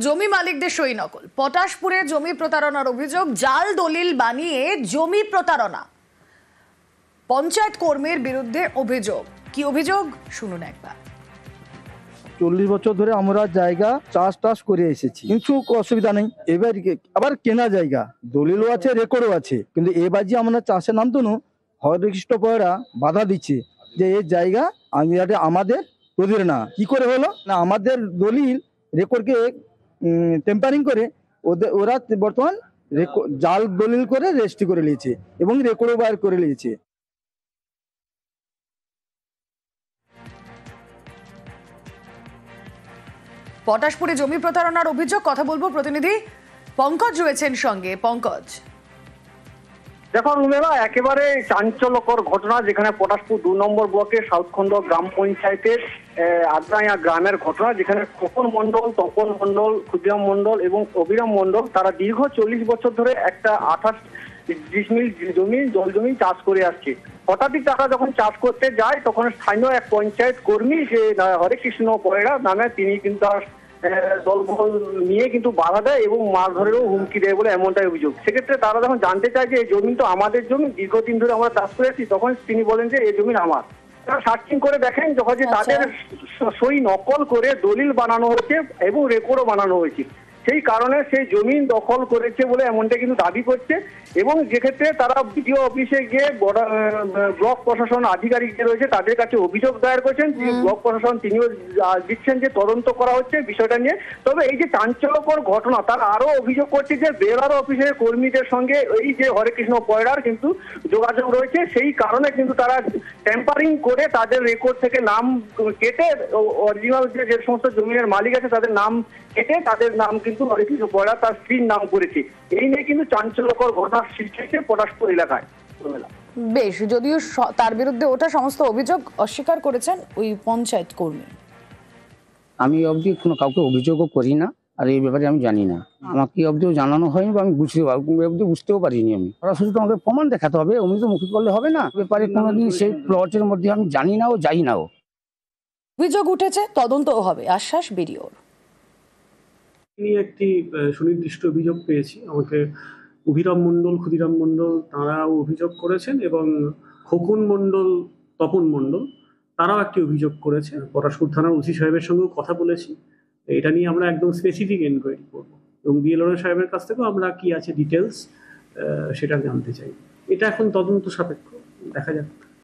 জমি মালিকদের সই নকল, পটাশপুরে জমি প্রতারণার অভিযোগ, জাল দলিল বানিয়ে জমি প্রতারণা। পঞ্চায়েত কর্মীর বিরুদ্ধে অভিযোগ। কি অভিযোগ শুনুন একবার। 40 বছর ধরে আমরা জায়গা চাষ করে এসেছি, কিন্তু অসুবিধা নেই। এবার আবার কেনা জায়গা, দলিলও আছে, রেকর্ডও আছে, কিন্তু এবার যে আমরা চাষে নামতো না, হরেকৃষ্ণ পয়রা বাধা দিচ্ছে যে এই জায়গা আমাদের তোদের না। কি করে হলো না, আমাদের দলিল রেকর্ডকে টেম্পারিং করে ওরা বর্তমান জাল দলিল করে রেজিস্ট্রি করে নিয়েছে এবং রেকর্ডও বাইর করে নিয়েছে। পটাশপুরে জমি প্রতারণার অভিযোগ, কথা বলবো, প্রতিনিধি পঙ্কজ রয়েছেন সঙ্গে। পঙ্কজ, দেখো রুমেলা, একেবারে চাঞ্চল্যকর ঘটনা, যেখানে পটাশপুর 2 নম্বর ব্লকের সাউথখন্দ গ্রাম পঞ্চায়েতের আদ্রাইয়া গ্রামের ঘটনা, যেখানে খোকন মন্ডল, তপন মন্ডল, ক্ষুদিরাম মন্ডল এবং অভিরাম মন্ডল তারা দীর্ঘ 40 বছর ধরে একটা 28 ডিসমিল জমি চাষ করে আসছে। হঠাৎই তারা যখন চাষ করতে যায়, তখন স্থানীয় এক পঞ্চায়েত কর্মী, যে হরেকৃষ্ণ পয়রা নামে, তিনি কিন্তু তার দলবল নিয়ে কিন্তু বাধা দেয় এবং মারধরেরও হুমকি দেয় বলে এমনটাই অভিযোগ। সেক্ষেত্রে তারা যখন জানতে চায় যে এই জমি তো আমাদের জমি, দীর্ঘদিন ধরে আমরা চাষ করেছি, তখন তিনি বলেন যে এই জমি আমার। তারা সার্চিং করে দেখেন যখন যে তাদের সই নকল করে দলিল বানানো হয়েছে এবং রেকর্ডও বানানো হয়েছে। সেই কারণে সেই জমি দখল করেছে বলে এমনটা কিন্তু দাবি করছে। এবং যেক্ষেত্রে তারা বিডিও অফিসে গিয়ে ব্লক প্রশাসন আধিকারিক যে রয়েছে তাদের কাছে অভিযোগ দায়ের করেছেন। ব্লক প্রশাসন তিনিও দিচ্ছেন যে তদন্ত করা হচ্ছে বিষয়টা নিয়ে। তবে এই যে চাঞ্চল্যকর ঘটনা, তার আরো অভিযোগ করছে যে বেলার অফিসের কর্মীদের সঙ্গে এই যে হরেকৃষ্ণ পয়রার কিন্তু যোগাযোগ রয়েছে। সেই কারণে কিন্তু তারা টেম্পারিং করে তাদের রেকর্ড থেকে নাম কেটে, অরিজিনাল যে সমস্ত জমির মালিক আছে তাদের নাম কেটে তাদের নাম কিন্তু হরেকৃষ্ণ পয়রা তার স্ত্রীর নাম করেছে। এই নিয়ে কিন্তু চাঞ্চল্যকর ঘটনা সৃষ্টি হয়েছে পটাশপুর এলাকায়। বেশ, যদিও তার বিরুদ্ধে ওটা সমস্ত অভিযোগ অস্বীকার করেছেন ওই পঞ্চায়েত কর্মী। আমি অবধি কোনো কাউকে অভিযোগও করি না, আর এই ব্যাপারে আমি জানি না, আমাকে অবধিও জানানো হয়নি বা আমি বুঝতেও পারিনি। আমি সরাসরি তো আমাকে প্রমাণ দেখাতে হবে, অমনি তো মুখে করলে হবে না। ব্যাপারে কোনোদিন সেই প্লটের মধ্যে আমি জানি না ও যাই নাও। অভিযোগ উঠেছে, তদন্তও হবে, আশ্বাস বিডিওর। একটি সুনির্দিষ্ট অভিযোগ পেয়েছি, আমাকে অভিরাম মন্ডল, ক্ষুদিরাম মন্ডল তারাও অভিযোগ করেছেন এবং খোকন মন্ডল, তপন মন্ডল তারাও একটি অভিযোগ করেছে। পটাশপুর থানার ওসি সাহেবের সঙ্গেও কথা বলেছি, এটা নিয়ে আমরা একদম স্পেসিফিক এনকোয়ারি করবো এবং বিএলআর সাহেবের কাছ থেকেও আমরা কি আছে ডিটেলস সেটা জানতে চাই। এটা এখন তদন্ত সাপেক্ষ, দেখা যাক।